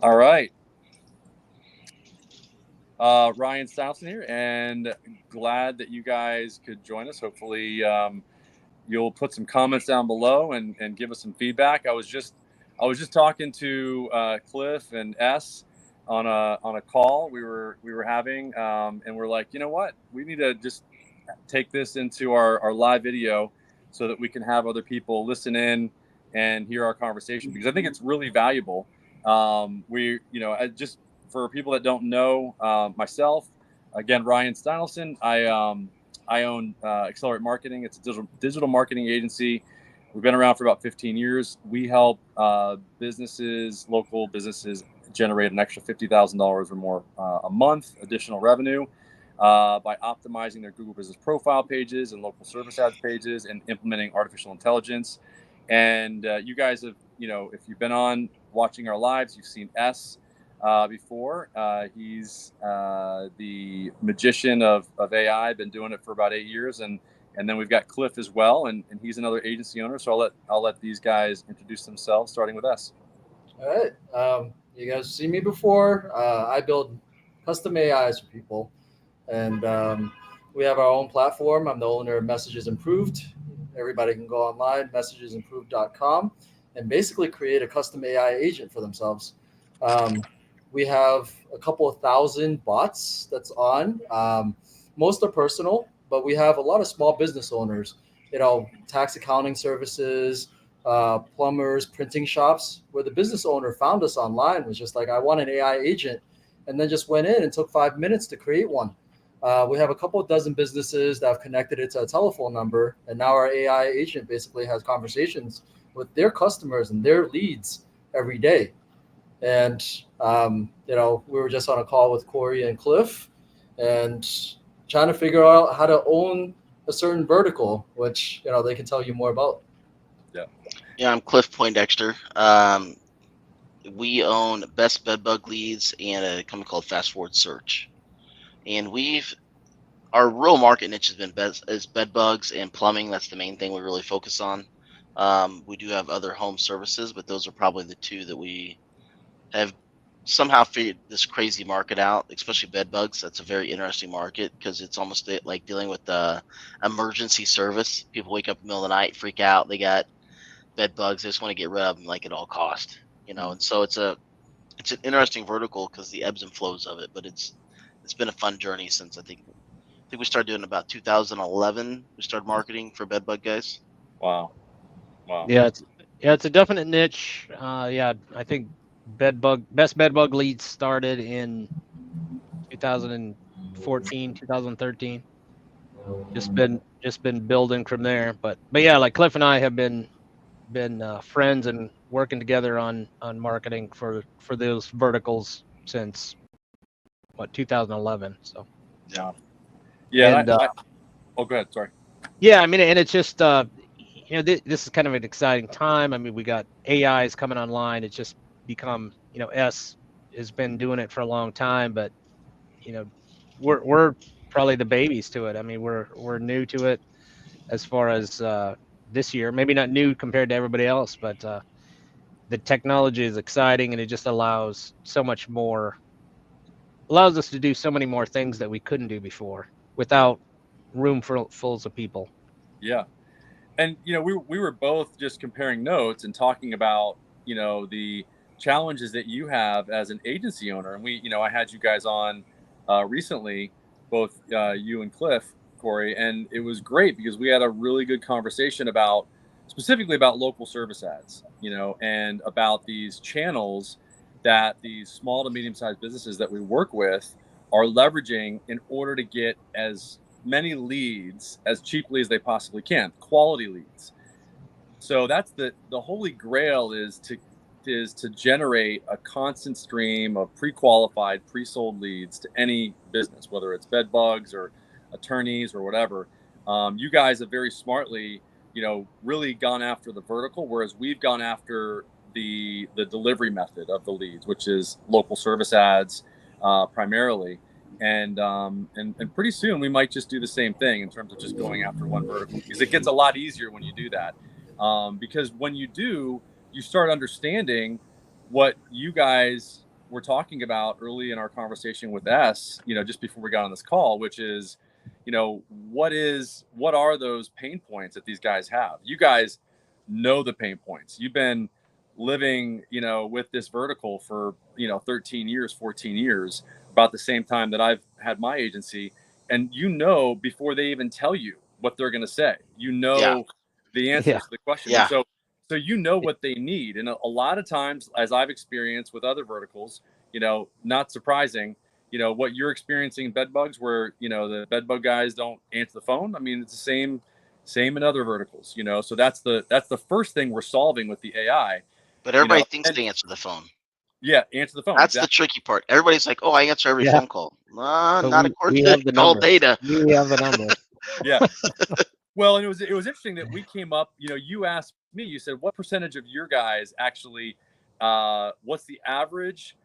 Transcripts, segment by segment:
All right. Ryan Stoughton here, and glad that you guys could join us. Hopefully, you'll put some comments down below and give us some feedback. I was just talking to Cliff and S on a call we were having, and we're like, you know what, we need to just take this into our live video so that we can have other people listen in and hear our conversation, because I think it's really valuable. Just for people that don't know, myself, again, Ryan Steinelson. I own Accelerate Marketing. It's a digital marketing agency. We've been around for about 15 years. We help local businesses, generate an extra $50,000 or more a month additional revenue by optimizing their Google Business Profile pages and local service ads pages and implementing artificial intelligence. And you guys have, if you've been on watching our lives, you've seen S before. He's the magician of AI. Been doing it for about 8 years, and then we've got Cliff as well, and he's another agency owner. So I'll let these guys introduce themselves, starting with S. All right. You guys see me before. I build custom AIs for people, and we have our own platform. I'm the owner of Messages Improved. Everybody can go online, messagesimproved.com, and basically create a custom AI agent for themselves. Um, we have a couple of thousand bots that's on. Most are personal, but we have a lot of small business owners, tax accounting services, plumbers, printing shops, where the business owner found us online, was just like, I want an AI agent, and then just went in and took 5 minutes to create one. We have a couple of dozen businesses that have connected it to a telephone number, and now our AI agent basically has conversations with their customers and their leads every day. And we were just on a call with Corey and Cliff, and trying to figure out how to own a certain vertical, which they can tell you more about. Yeah. Yeah, I'm Cliff Poindexter. We own Best Bedbug Leads and a company called Fast Forward Search. And our real market niche has been bed bugs and plumbing. That's the main thing we really focus on. We do have other home services, but those are probably the two that we have somehow figured this crazy market out, especially bed bugs. That's a very interesting market because it's almost like dealing with the emergency service. People wake up in the middle of the night, freak out. They got bed bugs. They just want to get rid of them like at all cost, And so it's an interesting vertical because the ebbs and flows of it. But it's been a fun journey since I think we started doing about 2011. We started marketing for bed bug guys. Wow. Yeah, it's a definite niche. I think best bedbug leads started in 2014, 2013. Just been building from there. But yeah, like Cliff and I have been friends and working together on marketing for those verticals since 2011. So Yeah. and Oh, go ahead. Sorry. yeah, I mean, and it's just this is kind of an exciting time. I mean, we got AIs coming online. It's just become, S has been doing it for a long time, but we're probably the babies to it. I mean, we're new to it as far as this year. Maybe not new compared to everybody else, but the technology is exciting, and it just allows us to do so many more things that we couldn't do before without room fulls of people. Yeah. And we were both just comparing notes and talking about the challenges that you have as an agency owner. And I had you guys on recently, both you and Cliff, Corey, and it was great because we had a really good conversation specifically about local service ads, and about these channels that these small to medium-sized businesses that we work with are leveraging in order to get as many leads as cheaply as they possibly can, quality leads. So that's the holy grail is to generate a constant stream of pre-qualified, pre-sold leads to any business, whether it's bed bugs or attorneys or whatever. You guys have very smartly, really gone after the vertical, whereas we've gone after the delivery method of the leads, which is local service ads primarily. And pretty soon we might just do the same thing in terms of just going after one vertical, because it gets a lot easier when you do that. Because when you do, you start understanding what you guys were talking about early in our conversation with S, just before we got on this call, which is, what are those pain points that these guys have? You guys know the pain points. You've been living, with this vertical for, 13 years, 14 years, about the same time that I've had my agency. And before they even tell you what they're going to say, Yeah. the Yeah. answers to the questions. And Yeah. so what they need. And a lot of times, as I've experienced with other verticals, not surprising, what you're experiencing in bed bugs, where, the bed bug guys don't answer the phone. I mean, it's the same in other verticals, so that's the first thing we're solving with the AI, But everybody thinks and they answer the phone. yeah, answer the phone. That's the Exactly. tricky part. Everybody's like, "Oh, I answer every Yeah. phone call." But Not we according to have the call numbers. data. We have the numbers. Yeah. Well, and it was interesting that we came up, you asked me, you said, what percentage of your guys actually, what's the average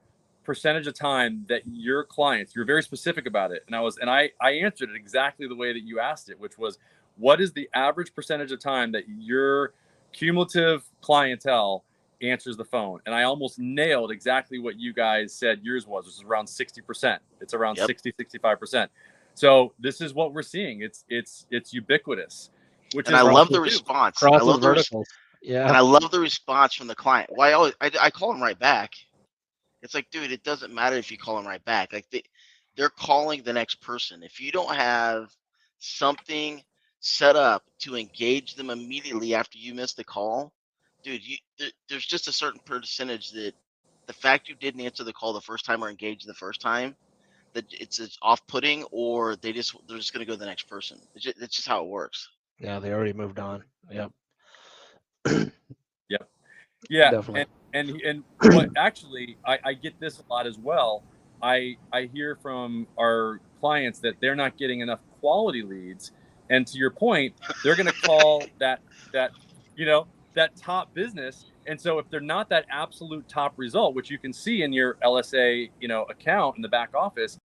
percentage of time that your clients, you're very specific about it. And I answered it exactly the way that you asked it, which was, what is the average percentage of time that your cumulative clientele answers the phone? And I almost nailed exactly what you guys said yours was, which is around 60%. It's around Yep. 60-65%. So this is what we're seeing. It's ubiquitous, which And is I what love we the do. response. Crosses verticals. Yeah. And I love the response from the client. Why I call them right back. It's like, dude, it doesn't matter if you call them right back. Like they're calling the next person. If you don't have something set up to engage them immediately after you miss the call, dude, there's just a certain percentage that the fact you didn't answer the call the first time or engage the first time, that it's off-putting, or they're just gonna go to the next person. It's just how it works. Yeah. They already moved on. Yep. Yep. Yeah. Definitely. And what actually I get this a lot as well. I hear from our clients that they're not getting enough quality leads. And to your point, they're going to call that that top business. And so if they're not that absolute top result, which you can see in your LSA, account in the back office,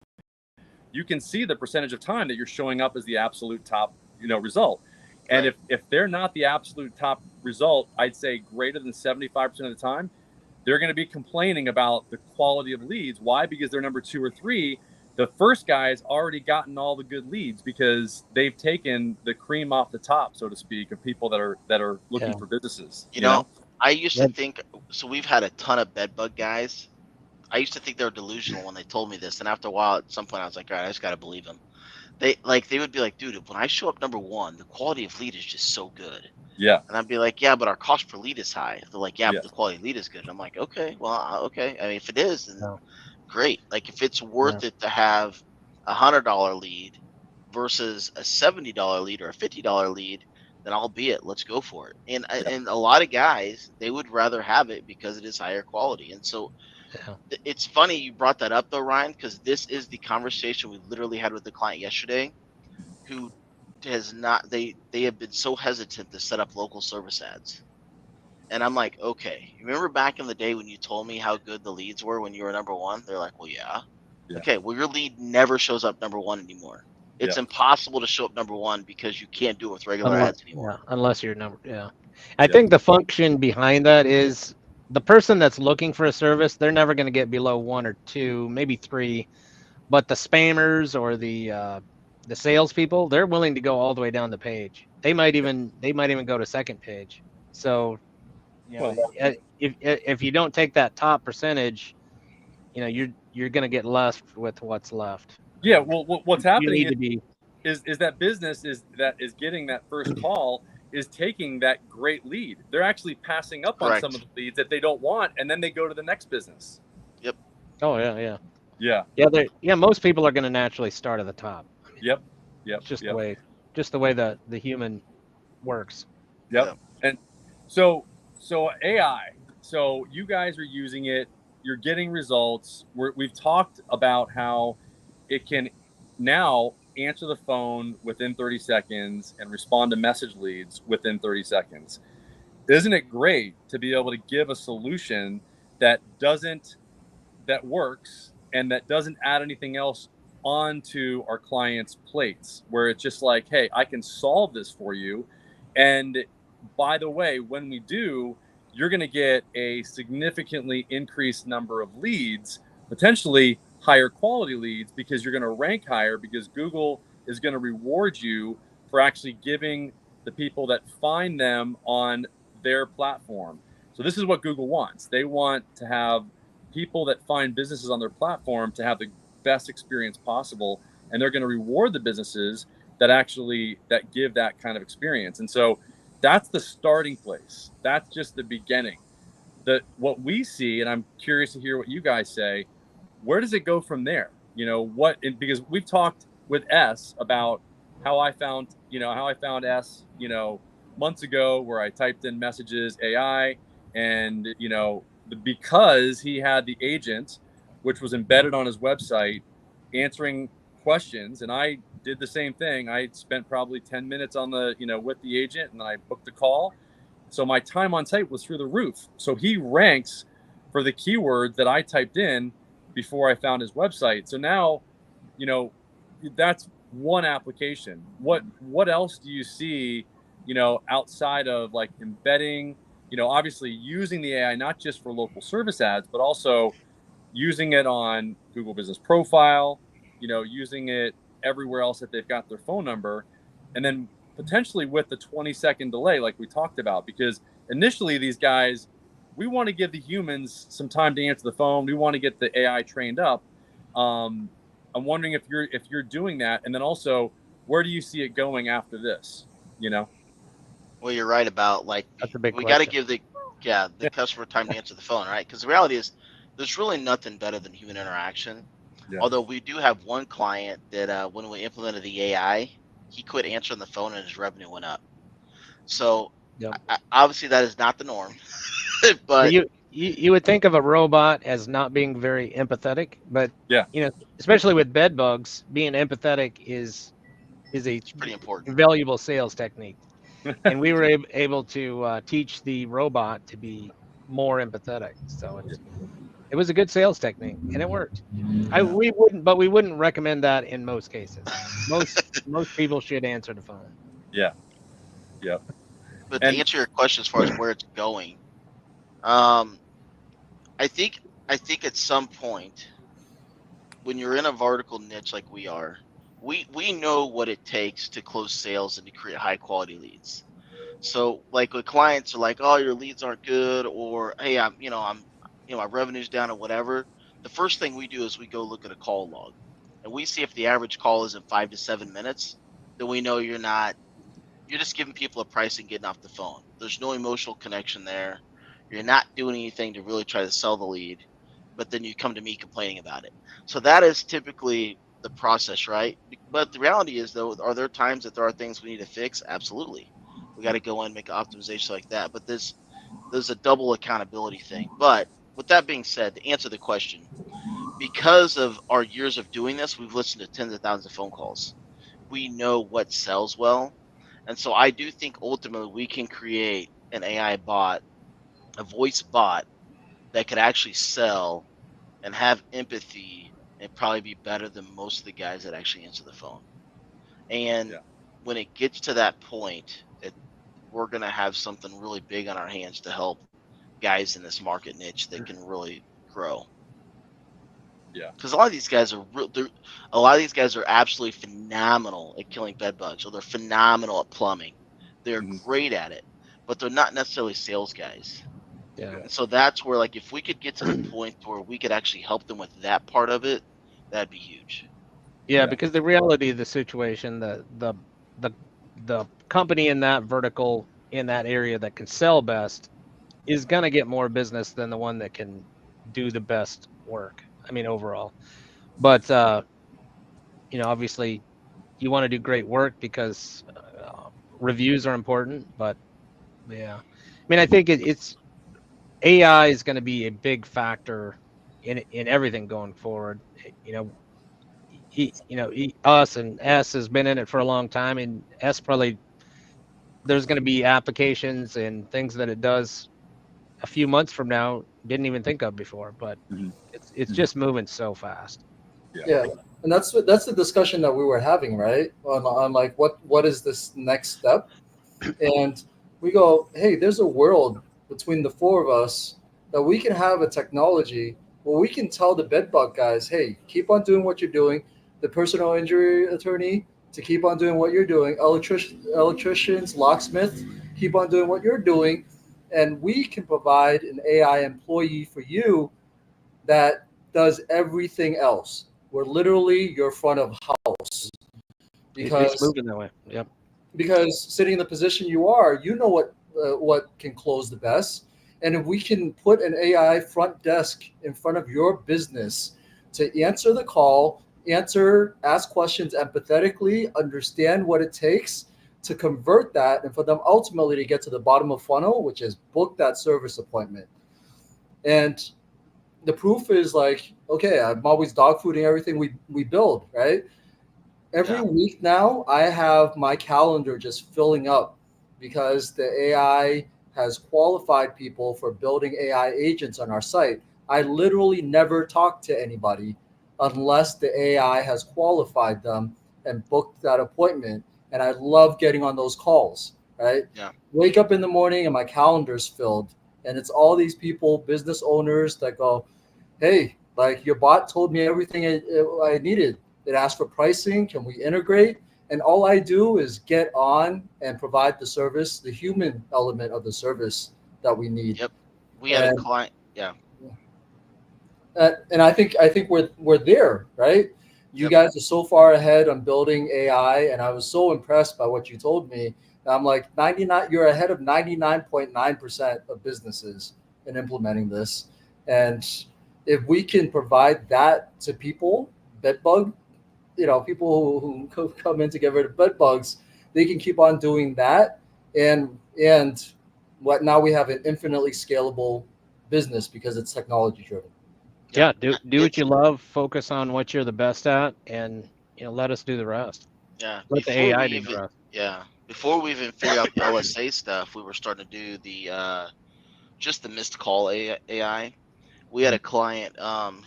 you can see the percentage of time that you're showing up as the absolute top, result. And Right. if they're not the absolute top result, I'd say greater than 75% of the time, they're going to be complaining about the quality of leads. Why? Because they're number 2 or 3. The first guy's already gotten all the good leads because they've taken the cream off the top, so to speak, of people that are looking Yeah. for businesses. You know, I used to Yep. think, so we've had a ton of bed bug guys. I used to think they were delusional when they told me this, and after a while, at some point, I was like, all right, I just gotta believe them. They would be like, dude, when I show up number one, the quality of lead is just so good. Yeah. And I'd be like, yeah, but our cost per lead is high. They're like, yeah, Yeah. but the quality of lead is good. And I'm like, okay, well, okay. I mean, if it is, then Yeah. great. Like if it's Yeah. worth it to have $100 lead versus a $70 lead or a $50 lead, then albeit, let's go for it. Yeah. And a lot of guys, they would rather have it because it is higher quality. And so Yeah. it's funny you brought that up though, Ryan, because this is the conversation we literally had with the client yesterday, who has not they have been so hesitant to set up local service ads. And I'm like, okay, you remember back in the day when you told me how good the leads were when you were number one? They're like, well, yeah. Yeah. Okay, well, your lead never shows up number one anymore. It's Yeah. impossible to show up number one because you can't do it with regular ads anymore. Unless you're number. Yeah. I Yeah. think the function behind that is the person that's looking for a service, they're never going to get below 1 or 2, maybe 3. But the spammers or the salespeople, they're willing to go all the way down the page. They might even go to second page. So Well, if you don't take that top percentage, you're going to get left with what's left. yeah. Well, what's You happening need to be. is that business is getting that first call, is taking that great lead. They're actually passing up on some of Correct. the leads that they don't want, and then they go to the next business. Yep. Oh yeah. Yeah. Yeah. Most people are going to naturally start at the top. Yep. It's just Yep. the way the human works. Yep. Yep. And so AI. So you guys are using it. You're getting results. We've talked about how it can now answer the phone within 30 seconds and respond to message leads within 30 seconds. Isn't it great to be able to give a solution that works and that doesn't add anything else onto our clients' plates, where it's just like, hey, I can solve this for you. And by the way, when we do, you're going to get a significantly increased number of leads, potentially higher quality leads, because you're going to rank higher, because Google is going to reward you for actually giving the people that find them on their platform. So this is what Google wants. They want to have people that find businesses on their platform to have the best experience possible, and they're going to reward the businesses that give that kind of experience. And so that's the starting place. That's just the beginning. What we see, and I'm curious to hear what you guys say, where does it go from there? Because we've talked with S about how I found S, months ago, where I typed in messages AI, and because he had the agent, which was embedded on his website, answering questions, and I did the same thing. I spent probably 10 minutes on the, with the agent, and then I booked the call. So my time on site was through the roof. So he ranks for the keyword that I typed in before I found his website. So now, you know, that's one application. What else do you see, outside of like embedding, obviously using the AI not just for local service ads, but also using it on Google Business Profile, using it everywhere else that they've got their phone number, and then potentially with the 20-second delay, like we talked about, because initially these guys, we want to give the humans some time to answer the phone. We want to get the AI trained up. I'm wondering if you're doing that, and then also where do you see it going after this? You know? Well, you're right about like That's a big we got to question. give the customer time to answer the phone, right? Because the reality is there's really nothing better than human interaction. Yeah. Although we do have one client that when we implemented the AI, he quit answering the phone and his revenue went up. So Yep. obviously that is not the norm, Well, but you would think of a robot as not being very empathetic, but Yeah. especially with bed bugs, being empathetic is a it's pretty important. valuable sales technique. And we were able to teach the robot to be more empathetic. So it was a good sales technique, and it worked. We wouldn't recommend that in most cases. Most people should answer the phone. Yeah. Yeah. But to And answer your question as far as where it's going, um, I think at some point when you're in a vertical niche like we are, we know what it takes to close sales and to create high quality leads. So like when clients are like, "Oh, your leads aren't good," or "Hey, my revenue's down," or whatever. The first thing we do is we go look at a call log, and we see if the average call is in 5 to 7 minutes. Then we know you're just giving people a price and getting off the phone. There's no emotional connection there. You're not doing anything to really try to sell the lead, but then you come to me complaining about it. So that is typically the process, right? But the reality is, though, are there times that there are things we need to fix? Absolutely. We got to go in and make an optimization like that. But there's a double accountability thing. But with that being said, to answer the question, because of our years of doing this, we've listened to tens of thousands of phone calls. We know what sells well. And so I do think ultimately we can create an AI bot, a voice bot that could actually sell and have empathy and probably be better than most of the guys that actually answer the phone. And yeah. when it gets to that point, we're going to have something really big on our hands to help guys in this market niche that can really grow. Yeah. Because a lot of these guys are a lot of these guys are absolutely phenomenal at killing bed bugs, or they're phenomenal at plumbing. They're Mhm. great at it, but they're not necessarily sales guys. Yeah. And so that's where, like, if we could get to the point where we could actually help them with that part of it, that'd be huge. Yeah, Yeah. because the reality of the situation, the the company in that vertical in that area that can sell best is going to get more business than the one that can do the best work. I mean, overall. But obviously, you want to do great work because reviews are important. But yeah, I mean, I think it's AI is going to be a big factor in everything going forward. You know, us and S has been in it for a long time, and S probably there's going to be applications and things that it does a few months from now didn't even think of before, but Mhm. it's Mhm. just moving so fast. Yeah. Yeah, and that's the discussion that we were having, right? On like what is this next step? And we go, hey, there's a world between the four of us that we can have a technology where we can tell the bedbug guys, hey, keep on doing what you're doing. The personal injury attorney to keep on doing what you're doing. Electricians, locksmith, keep on doing what you're doing. And we can provide an AI employee for you that does everything else. We're literally your front of house It's because moving that way. Yep. sitting in the position you are, you know what can close the best. And if we can put an AI front desk in front of your business to answer the call, ask questions empathetically, understand what it takes to convert that, and for them ultimately to get to the bottom of funnel, which is book that service appointment. And the proof is like, okay, I'm always dog fooding everything we build, right? Every Yeah. week now, I have my calendar just filling up because the AI has qualified people for building AI agents on our site. I literally never talk to anybody unless the AI has qualified them and booked that appointment. And I love getting on those calls, right? Yeah. Wake up in the morning and my calendar's filled. And it's all these people, business owners that go, hey, like your bot told me everything I needed. It asked for pricing. Can we integrate? And all I do is get on and provide the service, the human element of the service that we need. Yep. We had a And client. Yeah. and I think we're there, right? You Yep. guys are so far ahead on building AI, and I was so impressed by what you told me. I'm like 99. You're ahead of 99.9% of businesses in implementing this, and if we can provide that to people, bedbug, people who come in to get rid of bed bugs, they can keep on doing that, and what now we have an infinitely scalable business because it's technology driven. Yep. Yeah. Do what It's you love. Focus on what you're the best at, and let us do the rest. yeah. Let the AI do the rest. Before we even figured out the LSA stuff, we were starting to do the just the missed call AI. We had a client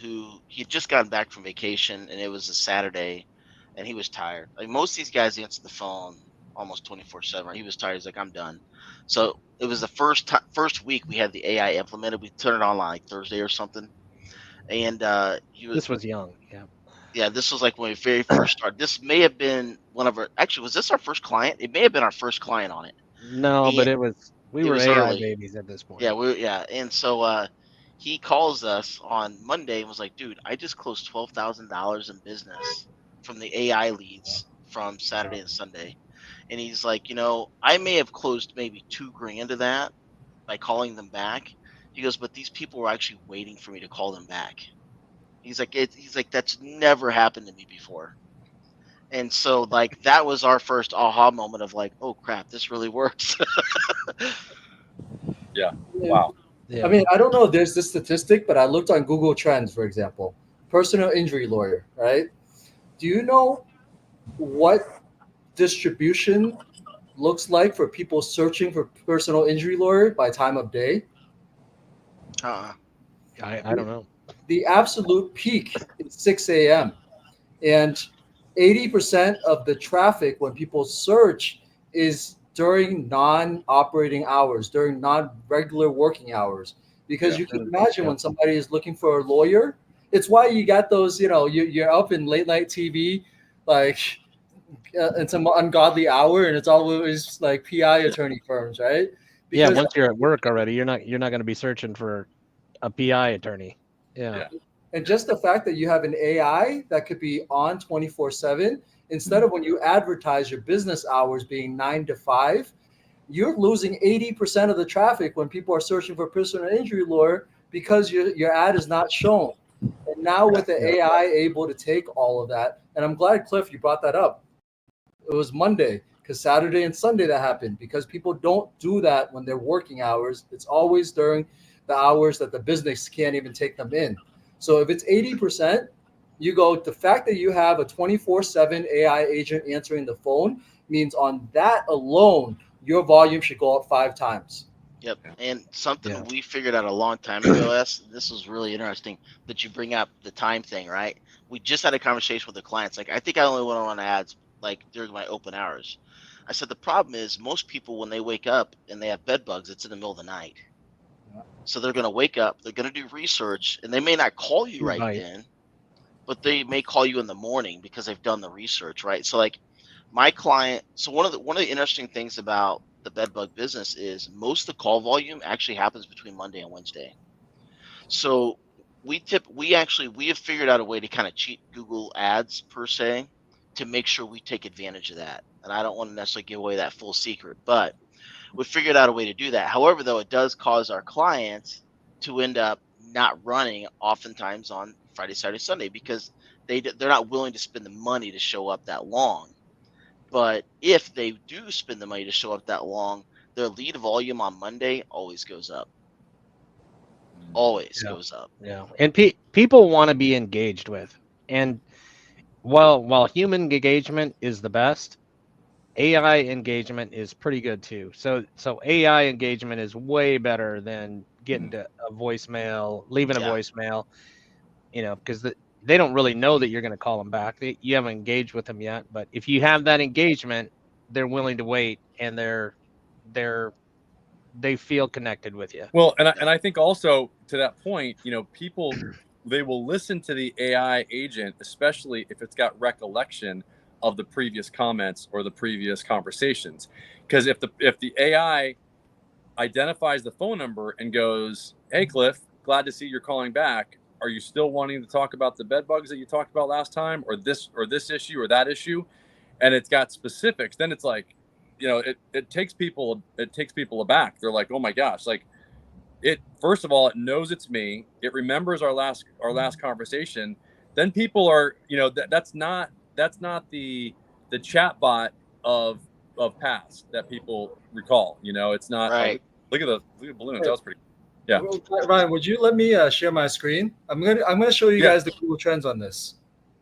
who he had just gotten back from vacation, and it was a Saturday, and he was tired. Like most of these guys answer the phone almost 24/7. Right? He was tired. He's like, I'm done. So it was the first week we had the AI implemented. We turned it on like Thursday or something, and he was This was young. Yeah. yeah. This was like when we very first started. This may have been one of our actually was this our first client? It may have been our first client on it, No, but and we it were was AI early. babies at this Yeah, point. we and so he calls us on Monday and was like, "Dude, I just closed $12,000 in business from the AI leads from Saturday and Sunday." And he's like, I may have closed maybe 2 grand of that by calling them back. He goes, "But these people were actually waiting for me to call them back." He's like, "That's never happened to me before." And so like that was our first aha moment of like, "Oh crap, this really works." Yeah. And Wow. I Yeah. mean, I don't know if there's this statistic, but I looked on Google Trends, for example, personal injury lawyer, right? Do you know what distribution looks like for people searching for personal injury lawyer by time of day? uh I The, don't know. the absolute peak is 6 a.m. And 80% of the traffic when people search is during non-operating hours, during non-regular working hours. Because Yeah. you can imagine Yep. when somebody is looking for a lawyer, it's why you got those, you're up in late night TV, like in some ungodly hour, and it's always like PI attorney firms, right? Yeah. Because Once you're at work already, you're not going to be searching for a PI attorney. Yeah. Yeah. and just the fact that you have an AI that could be on 24/7, instead of when you advertise your business hours being 9 to 5, you're losing 80% of the traffic when people are searching for personal injury lawyer because your ad is not shown. And now with the Yeah. AI able to take all of that, and I'm glad, Cliff, you brought that up. It was Monday because Saturday and Sunday that happened because people don't do that when they're working hours. It's always during the hours that the business can't even take them in. So if it's 80%, you go, the fact that you have a 24/7 AI agent answering the phone means on that alone, your volume should go up 5 times. Yep. Yeah. And something Yeah. we figured out a long time ago, this was really interesting that you bring up the time thing, right? We just had a conversation with the clients. Like, I think I only went on ads like during my open hours. I said the problem is most people when they wake up and they have bed bugs, it's in the middle of the night. So they're going to wake up, they're going to do research, and they may not call you right Right. then, but they may call you in the morning because they've done the research, right? So like my client, so one of the interesting things about the bed bug business is most of the call volume actually happens between Monday and Wednesday. So we have figured out a way to kind of cheat Google ads per se to make sure we take advantage of that. And I don't want to necessarily give away that full secret, but we figured out a way to do that. However, though, it does cause our clients to end up not running oftentimes on Friday, Saturday, Sunday because they're not willing to spend the money to show up that long. But if they do spend the money to show up that long, their lead volume on Monday always goes up. Always Yeah. goes up. Yeah. And people want to be engaged with. And while human engagement is the best, AI engagement is pretty good too. So AI engagement is way better than getting to a voicemail, leaving a Yeah. voicemail, because they don't really know that you're going to call them back. You haven't engaged with them yet, but if you have that engagement, they're willing to wait, and they're they feel connected with you. Well, and Yep. I think also to that point, people, they will listen to the AI agent, especially if it's got recollection of the previous comments or the previous conversations. Because if the AI identifies the phone number and goes, "Hey, Cliff, glad to see you're calling back. Are you still wanting to talk about the bed bugs that you talked about last time, or this issue or that issue?" And it's got specifics, then it's like, it takes people aback. They're like, "Oh my gosh!" Like, it, first of all, it knows it's me. It remembers our last conversation. Then people are, that's not the chat bot of past that people recall. It's not. Oh, Right. look at the balloons. Hey, That was pretty. Yeah. Ryan, would you let me share my screen? I'm gonna show you Yeah. guys the Google Trends on this.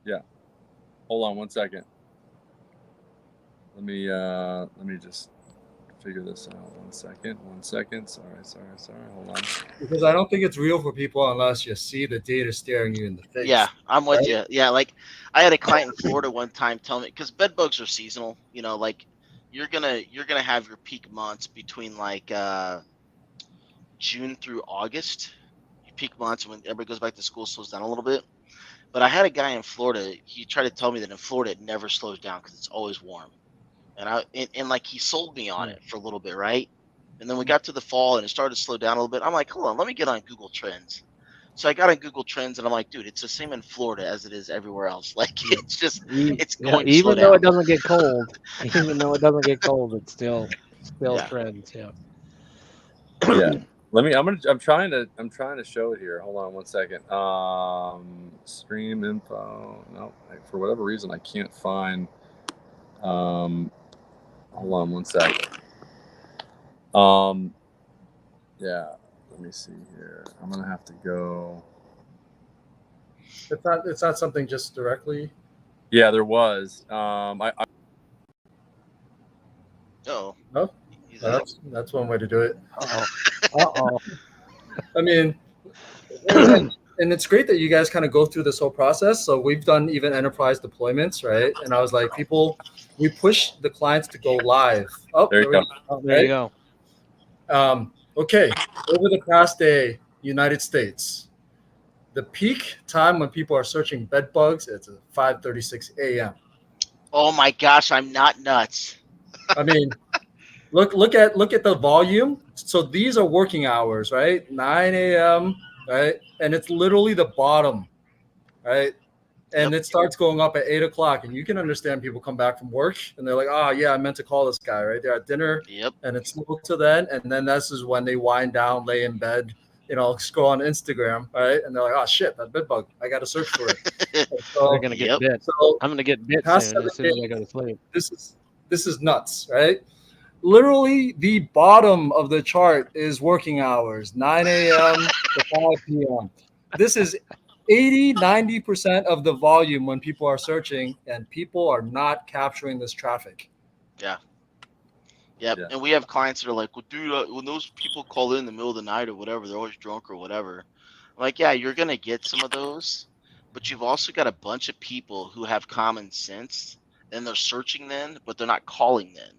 Yeah. Hold on one second. Let me just figure this out. One second. One second. Sorry. Hold on. Because I don't think it's real for people unless you see the data staring you in the Yeah, face. I'm with Right? you. Yeah, like I had a client in Florida one time tell me because bed bugs are seasonal. Like you're gonna have your peak months between like June through August. Your peak months when everybody goes back to school slows down a little bit. But I had a guy in Florida. He tried to tell me that in Florida it never slows down because it's always warm. And like he sold me on Hmm. it for a little bit, right? And then we got to the fall and it started to slow down a little bit. I'm like, hold on, let me get on Google Trends. So I got on Google Trends and I'm like, dude, it's the same in Florida as it is everywhere else. Like Yeah. it's going to slow Even though it down. doesn't get cold, it still Yeah. trends. Yeah. Yeah. I'm trying to show it here. Hold on one second. Stream info. No, for whatever reason I can't find. Um, hold on one second. Yeah. Let me see here. I'm gonna have to go. It's not something just directly. Yeah, there was. I Oh, No, he's no, there. that's one way to do it. Uh-oh. Uh-oh. I mean, and it's great that you guys kind of go through this whole process. So we've done even enterprise deployments, right? And I was like, we push the clients to go live. Oh, There you there we go. go. Oh, there you Right. go. Okay. Over the past day, United States, the peak time when people are searching bed bugs, it's at 5:36 a.m. Oh my gosh, I'm not nuts. I mean, look at the volume. So these are working hours, right? 9 a.m. Right, and it's literally the bottom, right? And Yep. it starts going up at 8 o'clock, and you can understand people come back from work and they're like, "Oh yeah, I meant to call this guy." Right, they're at dinner, Yep. and it's slow to then, and then this is when they wind down, lay in bed, scroll on Instagram, right, and they're like, "Oh shit, that bed bug, I got to search for it." And They're so, gonna get Yep. bit. so I'm gonna get bit past soon seven as soon as I go days, to sleep. this is nuts, right? Literally, the bottom of the chart is working hours, 9 a.m. to 5 p.m. This is 80-90% of the volume when people are searching, and people are not capturing this traffic. Yeah. Yep. Yeah. And we have clients that are like, well, dude, when those people call in the middle of the night or whatever, they're always drunk or whatever. I'm like, yeah, you're gonna get some of those, but you've also got a bunch of people who have common sense and they're searching then, but they're not calling then.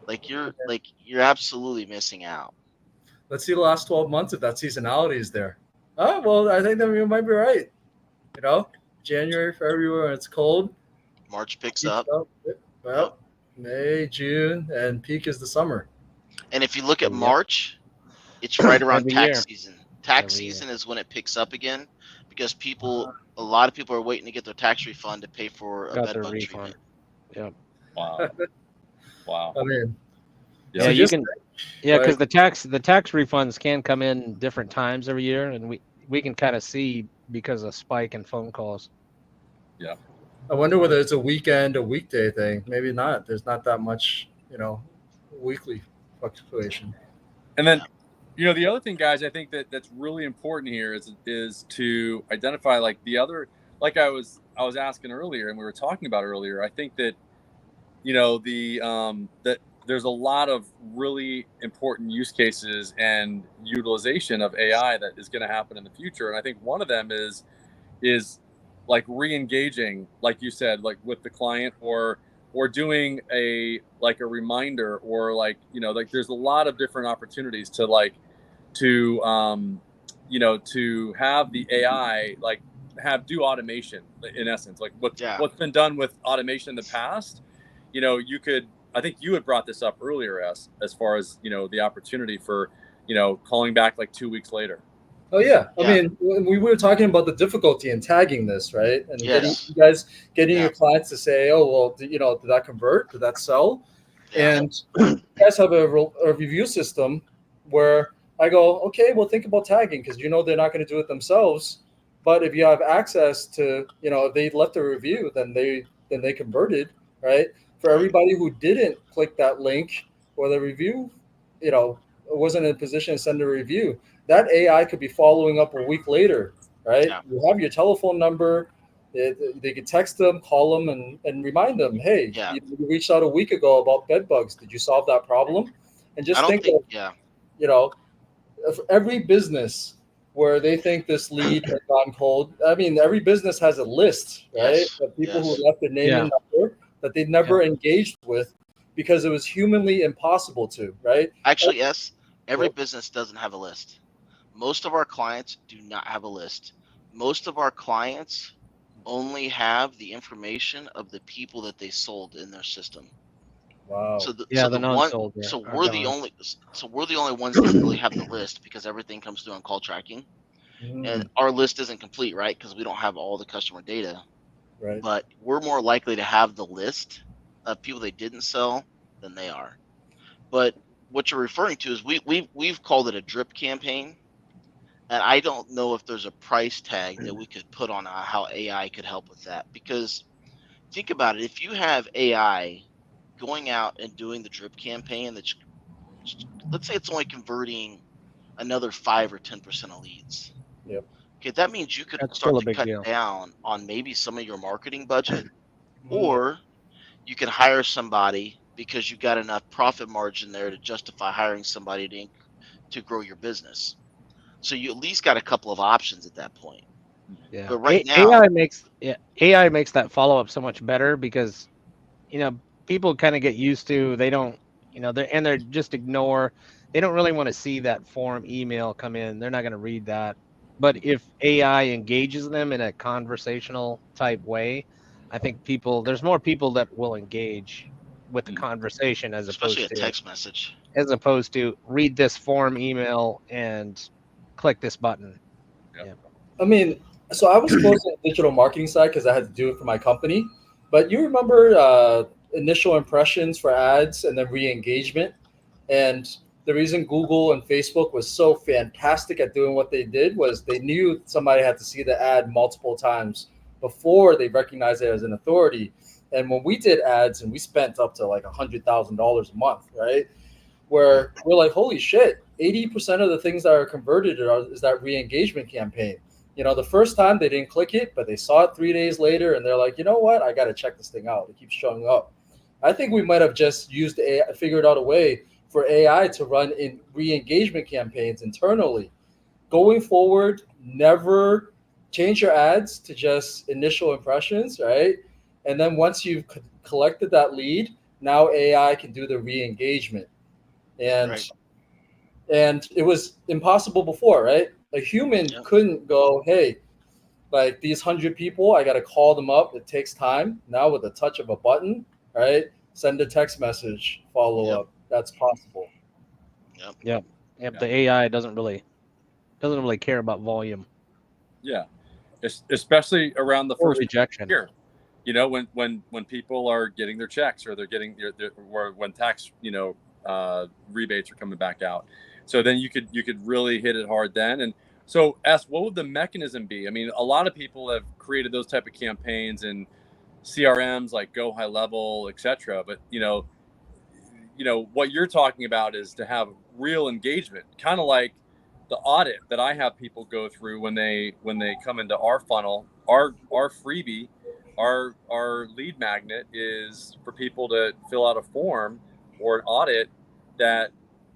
Like you're absolutely missing out. Let's see the last 12 months if that seasonality is there. Oh, well, I think that you might be right. You know, January, February, when it's cold, March picks peaks up. up. Yep. Well, May, June, and peak is the summer. And if you look at Yep. March, it's right around Every tax year. season. Tax Every year. season is when it picks up again because a lot of people are waiting to get their tax refund to pay for a Got bed their bug refund. treatment. Yep. Wow. Wow. I mean, Yeah, Yep. so you just can. Yeah, like, because the tax refunds can come in different times every year, and we can kind of see because of spike in phone calls. Yeah. I wonder whether it's a weekend, a weekday thing. Maybe not. There's not that much, weekly fluctuation. And Yeah. then, the other thing, guys, I think that's really important here is to identify like the other, like I was asking earlier, and we were talking about earlier. I think that that there's a lot of really important use cases and utilization of AI that is going to happen in the future, and I think one of them is like re-engaging, like you said, like with the client, or doing a reminder, or like there's a lot of different opportunities to to have the AI like have do automation in essence, like Yeah. what's been done with automation in the past. You could, I think you had brought this up earlier, as far as the opportunity for calling back like 2 weeks later. Oh yeah, I Yeah. mean, when we were talking about the difficulty in tagging this, right, and getting Yes. you guys getting Yeah. your clients to say, "Oh, well, did that convert? Did that sell?" Yeah. And you guys have a review system where I go, "Okay, well, think about tagging because they're not going to do it themselves, but if you have access to, if they left a review, then they converted, right? For Right. everybody who didn't click that link or the review, wasn't in a position to send a review." That AI could be following up a week later, right? Yeah. You have your telephone number. They could text them, call them, and remind them, hey, Yeah. you reached out a week ago about bed bugs. Did you solve that problem? And I just don't think think. of, Yeah. of every business where they think this lead has gone cold. I mean, every business has a list, right, Yes. of people who Yes. left their name Yeah. and number that they never engaged with because it was humanly impossible to, right? Actually, yes. Every Well, business doesn't have a list. Most of our clients do not have a list. Most of our clients only have the information of the people that they sold in their system. wow. So the Yeah, so the the one non-sold so are we're the gone. only ones that really have the list because everything comes through on call tracking, and Mm, our list isn't complete, right? Because we don't have all the customer data, right. but we're more likely to have the list of people they didn't sell than they are. But what you're referring to is we've called it a drip campaign, and I don't know if there's a price tag that we could put on how AI could help with that. Because think about it, if you have AI going out and doing the drip campaign, that's, let's say it's only converting another 5 or 10% of leads. Yep. Okay, that means you could That's start still a to big cut deal. down on maybe some of your marketing budget, Mm. or you can hire somebody because you got enough profit margin there to justify hiring somebody to grow your business. So you at least got a couple of options at that point. Yeah. But right now, AI makes that follow up so much better because people kind of get used to they don't they're just ignore. They don't really want to see that form email come in. They're not going to read that. But if AI engages them in a conversational type way, I think there's more people that will engage with the Mm. conversation especially a text message. as opposed to read this form email and click this button. Yep. Yeah. I mean, so I was close to the digital marketing side because I had to do it for my company. But you remember initial impressions for ads and then re-engagement, and the reason Google and Facebook was so fantastic at doing what they did was they knew somebody had to see the ad multiple times before they recognized it as an authority. And when we did ads and we spent up to like $100,000 a month, right? Where we're like, holy shit, 80% of the things that are converted is that re-engagement campaign. The first time they didn't click it, but they saw it 3 days later and they're like, you know what? I got to check this thing out. It keeps showing up. I think we might have just used AI, figured out a way for AI to run in re-engagement campaigns internally. Going forward, never change your ads to just initial impressions, right? And then once you've collected that lead, now AI can do the re-engagement. And Right. And it was impossible before, right? A human Yep. couldn't go, hey, like these 100 people, I got to call them up. It takes time. Now with the touch of a button, right? Send a text message, follow Yep. up. That's possible. Yep. Yep. Yep. Yeah. The AI doesn't really care about volume Yeah. Especially around the or first rejection. year. When people are getting their checks or they're getting or when tax rebates are coming back out, so then you could really hit it hard then. And so ask, what would the mechanism be? I mean, a lot of people have created those type of campaigns and CRMs like Go High Level, etc. But what you're talking about is to have real engagement, kind of like the audit that I have people go through when they come into our funnel. Our freebie, our lead magnet is for people to fill out a form or an audit that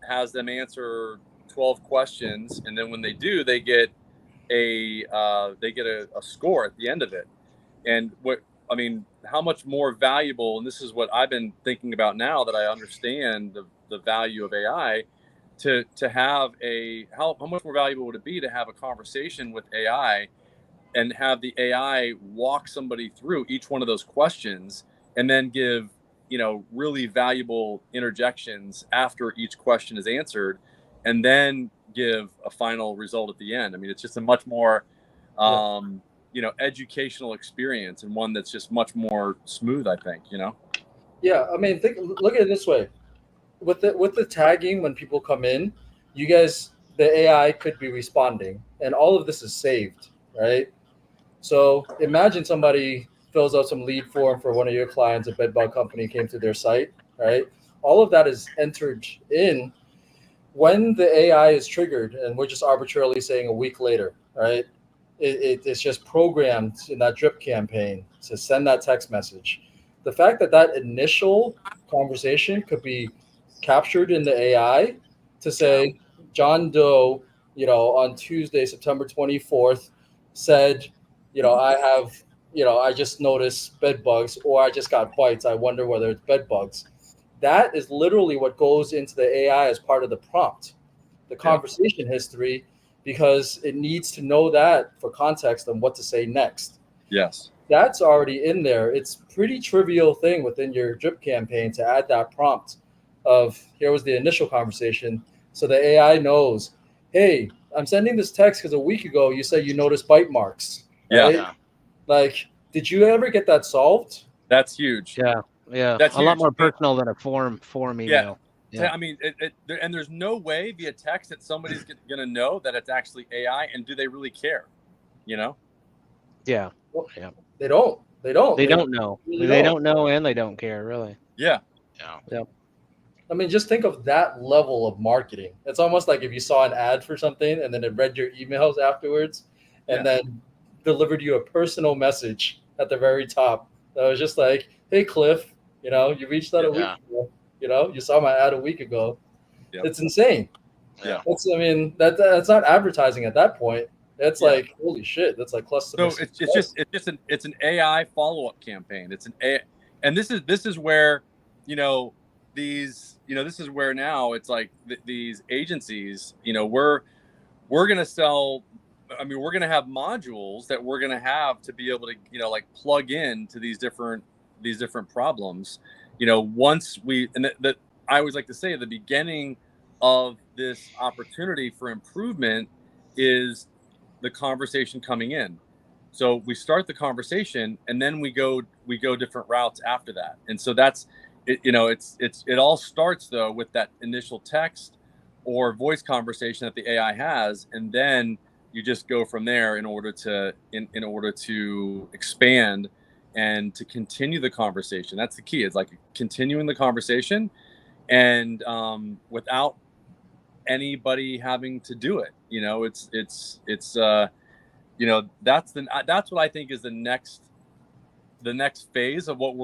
has them answer 12 questions, and then when they do, they get a score at the end of it. And how much more valuable, and this is what I've been thinking about now that I understand the value of AI, to have how much more valuable would it be to have a conversation with AI and have the AI walk somebody through each one of those questions and then give, really valuable interjections after each question is answered, and then give a final result at the end. I mean, it's just a much more Yeah. educational experience, and one that's just much more smooth, I think. Yeah. I mean, look at it this way. With the tagging, when people come in, you guys, the AI could be responding, and all of this is saved, right? So imagine somebody fills out some lead form for one of your clients, a bedbug company came to their site, right? All of that is entered in when the AI is triggered, and we're just arbitrarily saying a week later, right? It's just programmed in that drip campaign to send that text message. The fact that that initial conversation could be captured in the AI to Yeah. say, John Doe, on Tuesday, September 24th, said, I have, I just noticed bed bugs, or I just got bites. I wonder whether it's bed bugs. That is literally what goes into the AI as part of the prompt, the Yeah. conversation history, because it needs to know that for context on what to say next. Yes. That's already in there. It's pretty trivial thing within your drip campaign to add that prompt of, here was the initial conversation, so the AI knows, hey, I'm sending this text because a week ago you said you noticed bite marks, Yeah. right? Yeah. Like, did you ever get that solved? That's huge. Yeah. Yeah. That's A lot huge. more personal than a form Yeah. email. Yeah. I mean, and there's no way via text that somebody's gonna know that it's actually AI, and do they really care? You know? Yeah. Well, Yeah. they don't. They don't. They They don't know. really They don't. don't know and they don't care, really. Yeah. Yeah. Yep. I mean, just think of that level of marketing. It's almost like if you saw an ad for something and then it read your emails afterwards and Yeah. then delivered you a personal message at the very top that was just like, hey, Cliff, you reached out Yeah. a week Yeah. ago. You saw my ad a week ago. Yep. It's insane. Yeah. I mean, that's not advertising at that point. That's Yeah. like, holy shit, that's like customer So it's just success. an AI follow up campaign. It's an AI, and this is where this is where now it's like these agencies, we're gonna sell. I mean, we're gonna have modules that we're gonna have to be able to like plug in to these different problems. Once we and that I always like to say the beginning of this opportunity for improvement is the conversation coming in. So we start the conversation, and then we go different routes after that. And so that's it. It all starts though with that initial text or voice conversation that the AI has, and then you just go from there in order to expand and to continue the conversation. That's the key. It's like continuing the conversation, and without anybody having to do it. That's what I think is the next phase of what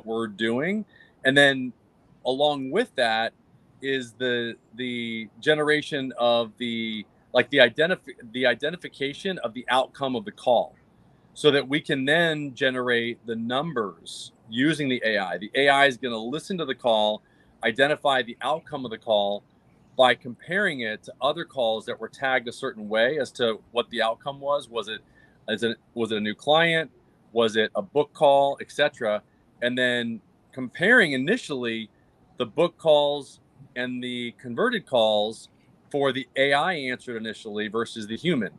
we're doing. And then along with that is the generation of the identification of the outcome of the call, so that we can then generate the numbers using the AI. The AI is going to listen to the call, identify the outcome of the call, by comparing it to other calls that were tagged a certain way as to what the outcome was. Was it a new client? Was it a book call, etc.? And then comparing initially the book calls and the converted calls for the AI answered initially versus the human.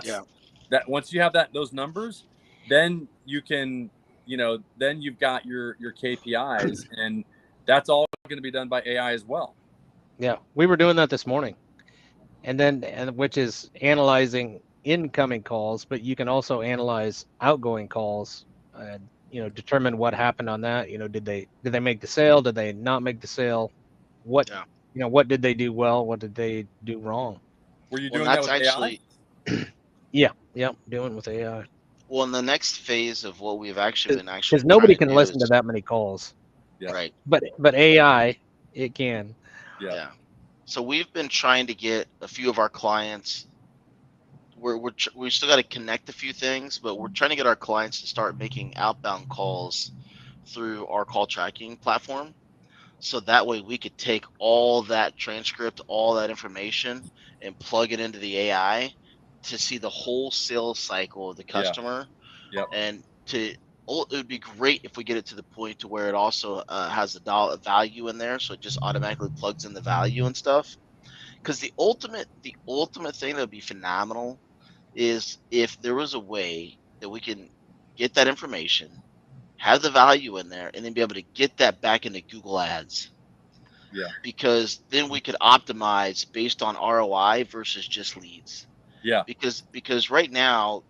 Yeah. That's that once you have those numbers, then you can, then you've got your KPIs, and that's all going to be done by AI as well. Yeah, we were doing that this morning, and which is analyzing incoming calls, but you can also analyze outgoing calls and determine what happened on that. Did they make the sale? Did they not make the sale? What Yeah. what did they do well? What did they do wrong? Were you Well, and doing that that's with AI? actually Yeah, doing with AI well in the next phase of what we've actually been because actually trying nobody to can do listen to is that many calls, Yeah, right. but AI it can. yeah, Yeah. So we've been trying to get a few of our clients. We still got to connect a few things, but we're trying to get our clients to start making outbound calls through our call tracking platform. So that way we could take all that transcript, all that information, and plug it into the AI to see the whole sales cycle of the yeah, customer. yep, And it would be great if we get it to the point to where it also has a dollar value in there, so it just automatically plugs in the value and stuff. Because the ultimate thing that would be phenomenal is if there was a way that we can get that information, have the value in there, and then be able to get that back into Google Ads. yeah, Because then we could optimize based on ROI versus just leads. yeah, Because right now,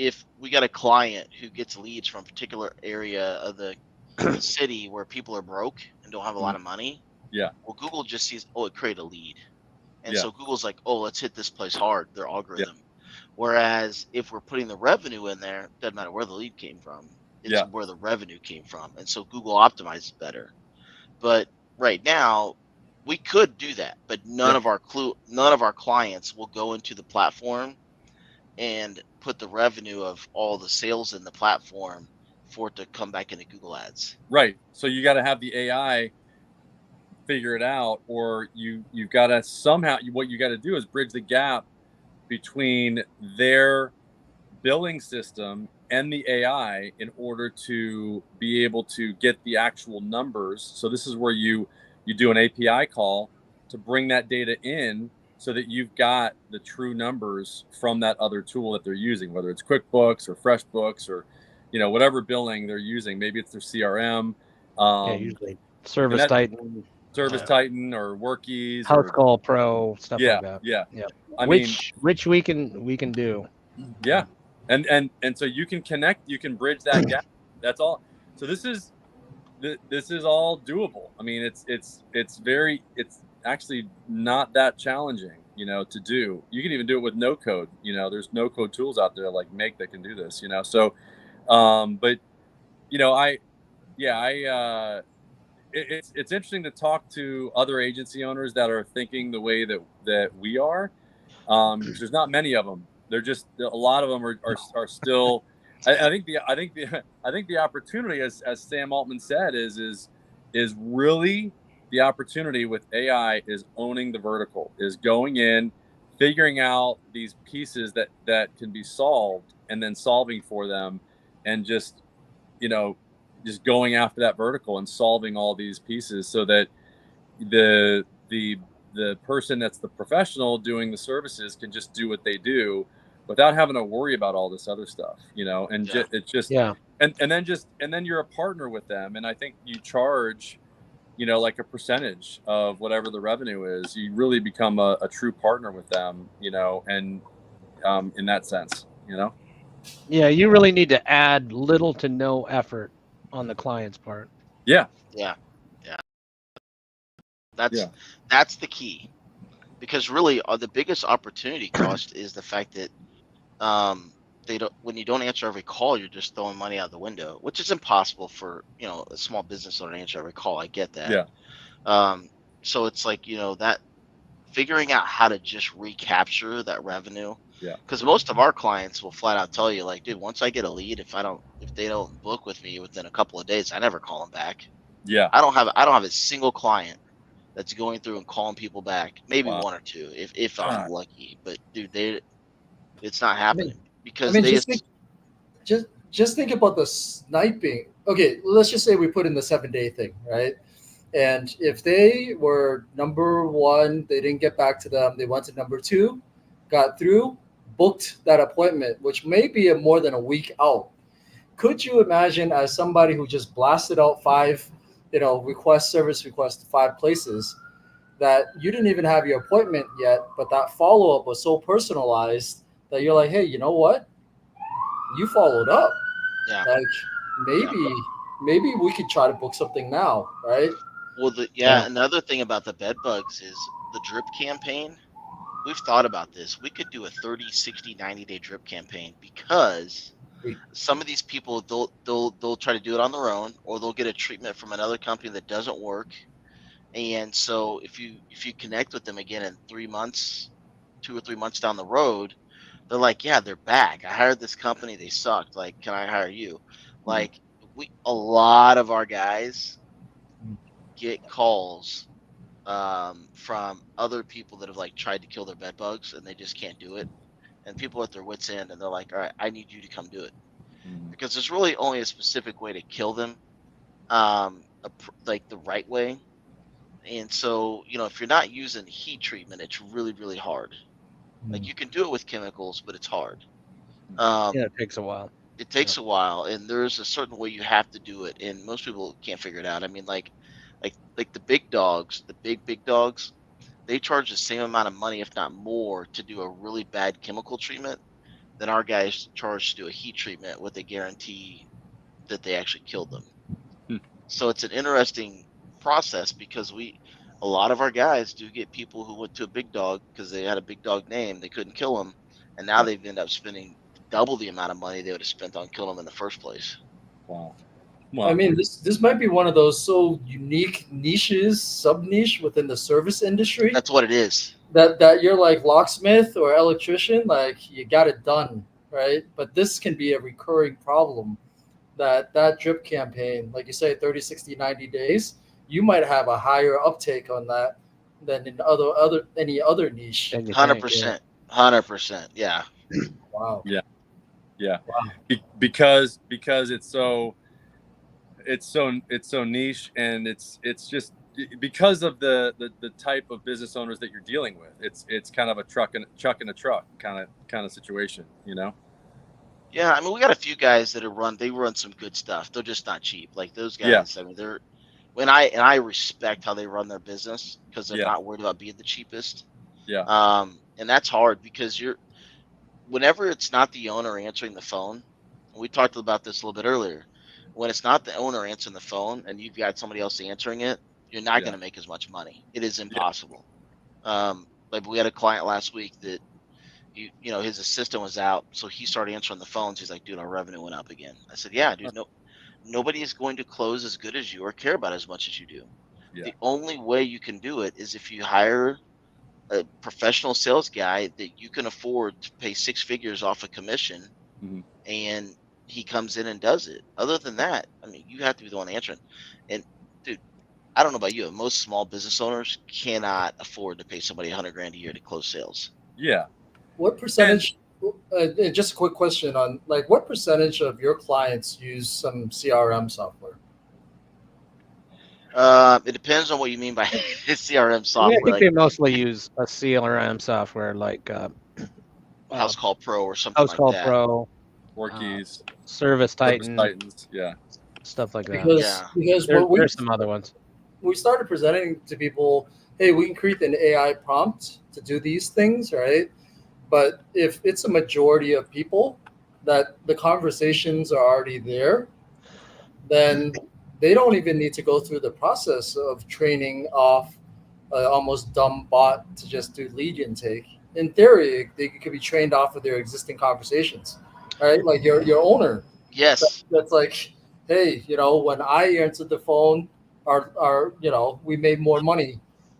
if we got a client who gets leads from a particular area of the city where people are broke and don't have a lot mm, of money, yeah, well, Google just sees, oh, it created a lead. And yeah, so Google's like, oh, let's hit this place hard, their yeah, algorithm. Whereas if we're putting the revenue in there, doesn't matter where the lead came from, it's yeah, where the revenue came from. And so Google optimizes better. But right now, we could do that, but yeah. none of our clients will go into the platform and put the revenue of all the sales in the platform for it to come back into Google Ads. Right. So you got to have the AI figure it out, or you've got to somehow. What you got to do is bridge the gap between their billing system and the AI in order to be able to get the actual numbers. So this is where you do an API call to bring that data in so that you've got the true numbers from that other tool that they're using, whether it's QuickBooks or FreshBooks or whatever billing they're using. Maybe it's their CRM, Yeah, um, usually and Service that Titan, Service Yeah. Titan or Workies House or Call Pro, stuff like yeah, that. yeah. Yeah, I mean, which we can do. yeah, and so you can connect, you can bridge that gap. That's all. So this is all doable. I mean, it's actually not that challenging, to do. You can even do it with no code. There's no code tools out there like Make that can do this. So, but I yeah I it's interesting to talk to other agency owners that are thinking the way that we are, because there's not many of them. They're just a lot of them are still. I think the opportunity, as Sam Altman said, is really the opportunity with AI is owning the vertical, is going in, figuring out these pieces that can be solved, and then solving for them, and you know just going after that vertical and solving all these pieces so that the the the person that's the professional doing the services can just do what they do without having to worry about all this other stuff, and Yeah. it's just Yeah, and then you're a partner with them, and I think you charge like a percentage of whatever the revenue is. You really become a true partner with them, and in that sense, yeah. You really need to add little to no effort on the client's part. yeah, Yeah. Yeah. That's yeah, that's the key. Because really the biggest opportunity cost is the fact that they don't when you don't answer every call, you're just throwing money out the window, which is impossible for, a small business owner to answer every call. I get that. yeah, Um, so it's like, that figuring out how to just recapture that revenue. yeah, Because most of our clients will flat out tell you, like, dude, once I get a lead, if they don't book with me within a couple of days, I never call them back. yeah, I don't have a single client that's going through and calling people back. Maybe Wow. one or two if I'm God. lucky. But dude, it's not I mean, happening I because mean, they just think about the sniping. Okay, let's just say we put in the 7 day thing, right? And if they were number one, they didn't get back to them. They went to number two, got through, booked that appointment, which may be more than a week out. Could you imagine, as somebody who just blasted out five, service requests to five places, that you didn't even have your appointment yet, but that follow up was so personalized that you're like, hey, you know what? You followed up. yeah. Like Yeah. maybe we could try to book something now, right? Well, Yeah. another thing about the bed bugs is the drip campaign. We've thought about this. We could do a 30, 60, 90-day drip campaign because We some of these people they'll try to do it on their own, or they'll get a treatment from another company that doesn't work. And so if you connect with them again in 3 months, 2 or 3 months down the road, they're like, yeah, they're back. I hired this company, they sucked. Like, can I hire you? Mhm. Like, we a lot of our guys get calls from other people that have like tried to kill their bed bugs and they just can't do it. And people at their wits end and they're like, all right, I need you to come do it Mhm. because there's really only a specific way to kill them, like the right way. And so, if you're not using heat treatment, it's really, really hard. Like you can do it with chemicals, but it's hard. Yeah, Um, it takes a while. it Yeah. takes a while, and there's a certain way you have to do it, and most people can't figure it out. I mean, like the big dogs, the big dogs, they charge the same amount of money, if not more, to do a really bad chemical treatment than our guys charge to do a heat treatment with a guarantee that they actually killed them. Hmm. So it's an interesting process because a lot of our guys do get people who went to a big dog because they had a big dog name, they couldn't kill them, and now Yeah. they've ended up spending double the amount of money they would have spent on killing them in the first place. Wow. I Wow. mean, this might be one of those so unique niches, sub niche within the service industry That's what it is. that you're like locksmith or electrician, like you got it done, right? But this can be a recurring problem. That drip campaign, like you say, 30, 60, 90 days, you might have a higher uptake on that than in other any other niche. Then you Hundred think, yeah. percent, 100%. Yeah, Wow. Yeah. Yeah. Wow. Because it's so niche, and it's just because of the type of business owners that you're dealing with. It's kind of a chuck in a truck kind of situation, you know. yeah. I mean, we got a few guys that they run some good stuff. They're just not cheap. Like those Yeah. guys. I mean, I respect how they run their business because they're Yeah. not worried about being the cheapest. Yeah. And that's hard because whenever it's not the owner answering the phone, we talked about this a little bit earlier. When it's not the owner answering the phone and you've got somebody else answering it, you're not going Yeah. to make as much money. It is Yeah. impossible. Like we had a client last week that his assistant was out, so he started answering the phones. He's like, "Dude, our revenue went up again." I said, "Yeah, dude. No, nobody is going to close as good as you or care about as much as you do. Yeah. The only way you can do it is if you hire a professional sales guy that you can afford to pay six figures off a commission Mhm. and he comes in and does it. Other than that, I mean, you have to be the one answering. And dude, I don't know about you, most small business owners cannot afford to pay somebody 100 grand a year to close sales. Yeah. What And percentage? Just a quick question on like what percentage of your clients use some CRM software? It depends on what you mean by CRM Yeah, I software, think like they mostly use a CLRM software like uh, House Call Pro or something House like Call that. Pro, Four uh, keys, Service Service Titan, Titans. Yeah. stuff like that. Because Yeah. because There, what there's some other ones. we started presenting to people, hey, we can create an AI prompt to do these things, right? But if it's a majority of people that the conversations are already there, then they don't even need to go through the process of training off almost dumb bot to just do lead intake. In theory, they could be trained off of their existing conversations, right? Like your owner, Yes. that's like, hey, when I answered the phone, we made more money.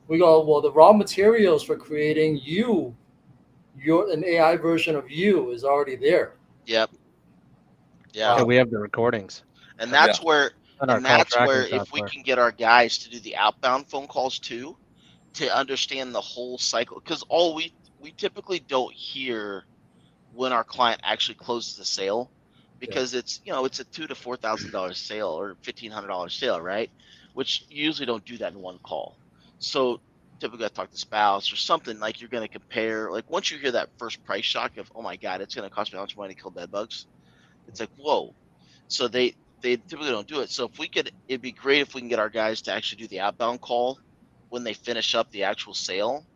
We go, well, the raw materials for creating an AI version of you is already there. Yep. Yeah. Yeah, Wow. we have the recordings And Yeah. that's where on our call tracking if we software. can get our guys to do the outbound phone calls too, to understand the whole cycle, because all we typically don't hear when our client actually closes the sale, Yeah. because it's it's a $2,000 to $4,000 sale or $1,500 sale, right? Which you usually don't do that in one call. So typically I talk to spouse or something, like you're going to compare, like once you hear that first price shock of, oh my God, it's going to cost me how much money to kill bed bugs. It's like, whoa. So they typically don't do it. So if we could, it'd be great if we can get our guys to actually do the outbound call when they finish up the actual sale.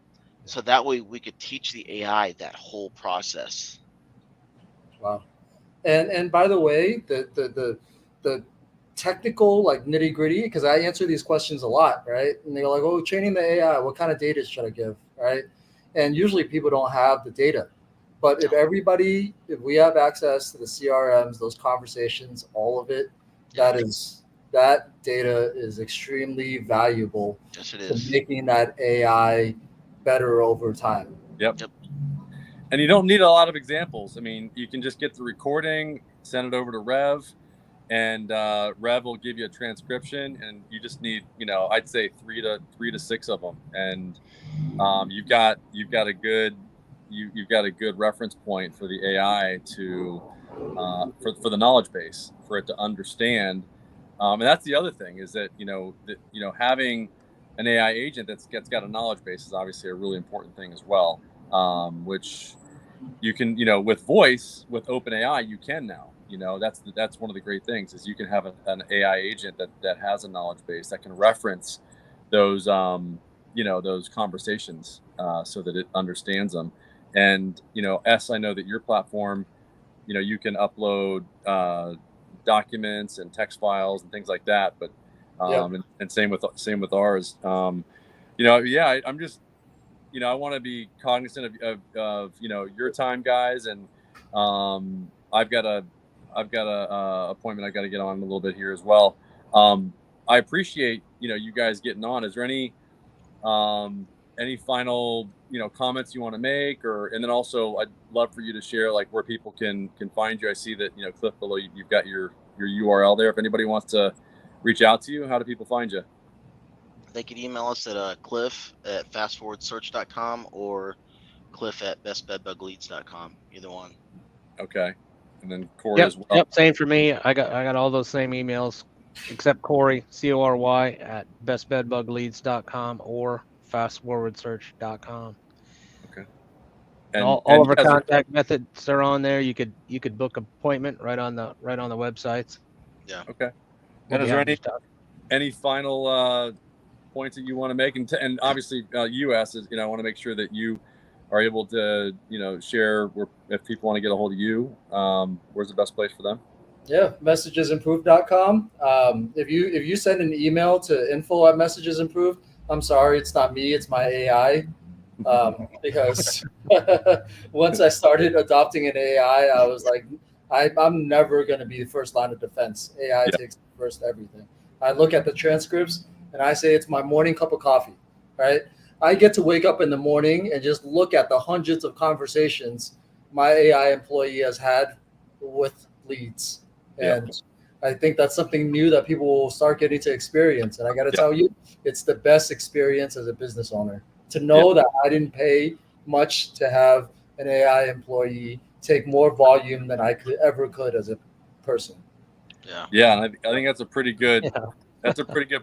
So that way we could teach the AI that whole process. Wow. And by the way, the technical like nitty gritty, because I answer these questions a lot, right? And they're like, "Oh, training the AI, what kind of data should I give?" Right? And usually people don't have the data. But No. if we have access to the CRMs, those conversations, all of it, Yeah. that data is extremely valuable Yes, it to is. making that AI better over time. Yep. Yep. And you don't need a lot of examples. I mean, you can just get the recording, send it over to Rev, and Rev will give you a transcription, and you just need, I'd say three to six of them, and you've got a good you've got a good reference point for the AI to for the knowledge base for it to understand. And that's the other thing is that having an AI agent that's got a knowledge base is obviously a really important thing as well. Which you can, with voice, with OpenAI, you can now. That's one of the great things is you can have an AI agent that has a knowledge base that can reference those those conversations so that it understands them. And I know that your platform, you can upload documents and text files and things like that. But Yep. and same with ours. Yeah, I'm just I want to be cognizant of your time, guys, and I've got a appointment I got to get on a little bit here as well. I appreciate you guys getting on. Is there any final comments you want to make, or and then also I'd love for you to share like where people can find you. I see that Cliff, below you've got your URL there. If anybody wants to reach out to you, how do people find you? They could email us at cliff@fastforwardsearch.com or cliff@bestbedbugleads.com. Either one. Okay, and then Corey Yep, as well. yep, same for me. I got all those same emails, except Corey, Cory at bestbedbugleads.com or fastforwardsearch.com. Okay, And and all you of our guys are contact methods are on there. You could book an appointment right on the websites. Yeah. okay. We'll And be is there happy to talk. any final points that you want to make? And obviously, US is I want to make sure that you are able to share where if people want to get a hold of you. Where's the best place for them? Yeah, messagesimprove.com. If you send an email to info@messagesimprove, I'm sorry, it's not me, it's my AI. Because once I started adopting an AI, I was like, I'm never going to be the first line of defense. AI Yeah, takes first everything. I look at the transcripts and I say it's my morning cup of coffee, right? I get to wake up in the morning and just look at the hundreds of conversations my AI employee has had with leads. yeah, And I think that's something new that people will start getting to experience. And I got to yeah, tell you, it's the best experience as a business owner to yeah, know that I didn't pay much to have an AI employee take more volume than I could as a person. Yeah. yeah. And I think that's a pretty good Yeah.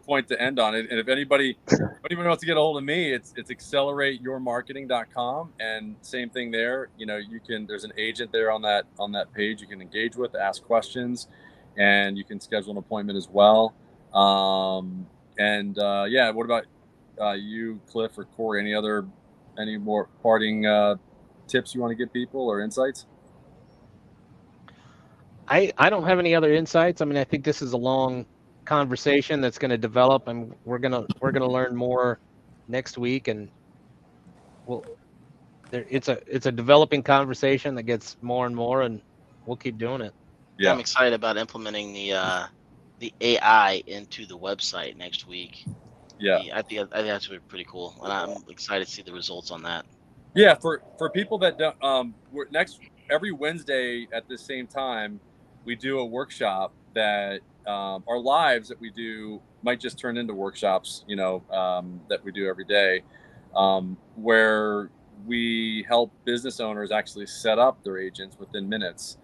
point to end on it. And if anybody wants to get a hold of me, it's accelerateyourmarketing.com, and same thing there. There's an agent there on that page you can engage with, ask questions, and you can schedule an appointment as well. And yeah, what about you, Cliff or Corey? Any more parting tips you want to give people or insights? I don't have any other insights. I mean, I think this is a long conversation that's going to develop, and we're gonna learn more next week, and we'll it's a developing conversation that gets more and more, and we'll keep doing it. Yeah, Yeah, I'm excited about implementing the AI into the website next week. yeah. I think that's gonna be pretty cool, and I'm excited to see the results on that. Yeah, for people that don't, we're next every Wednesday at the same time, we do a workshop that our lives that we do might just turn into workshops, that we do every day. where we help business owners actually set up their agents within minutes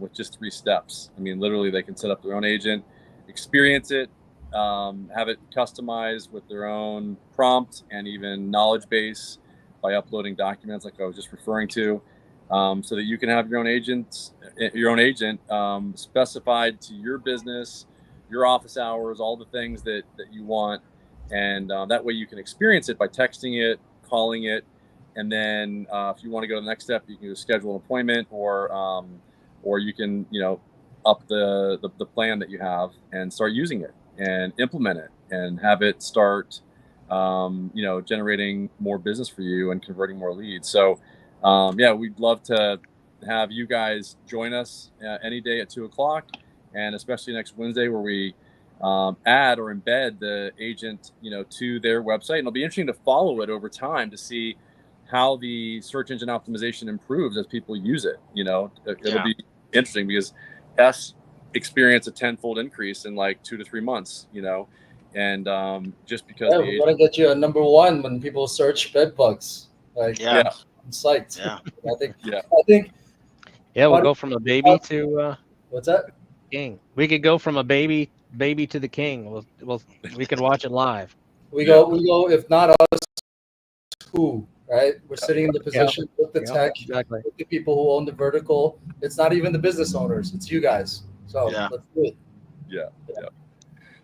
with just 3 steps. I mean, literally, they can set up their own agent, experience it, have it customized with their own prompt and even knowledge base by uploading documents like I was just referring to, so that you can have your own agent specified to your business, your office hours, all the things that you want, and that way you can experience it by texting it, calling it, and then if you want to go to the next step, you can just schedule an appointment, or you can up the plan that you have and start using it and implement it and have it start generating more business for you and converting more leads. So yeah, we'd love to have you guys join us any day at 2 o'clock, and especially next Wednesday, where we add or embed the agent to their website. And it'll be interesting to follow it over time to see how the search engine optimization improves as people use it. It'll be interesting because S experienced a tenfold increase in like 2 to 3 months, and just because we want to get you a #1 when people search bed bugs. Like, Yeah. I'm psyched. Yeah. I think. Yeah, we'll go from a baby to What's that? king. We could go from a baby to the king. We could watch it live. We go. If not us, who? Right? We're sitting in the position with the tech, exactly. with the people who own the vertical. It's not even the business owners. It's you guys. So let's do it. Yeah.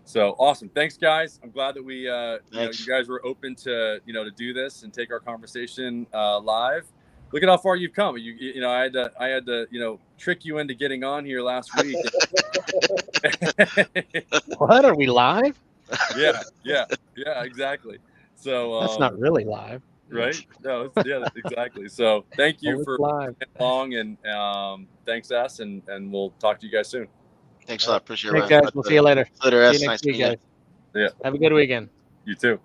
So awesome. Thanks, guys. I'm glad that we, you guys were open to, to do this and take our conversation live. Look at how far you've come. I had to, trick you into getting on here last week. What, are we live? Yeah, exactly. So that's not really live, right? No, exactly. So thank you for live. Long, and thanks, S, and we'll talk to you guys soon. Thanks a lot. Appreciate it. Thanks, guys. We'll see you later. Later, S. See you Nice next week, meeting you. guys. Yeah. Have a good weekend. You too.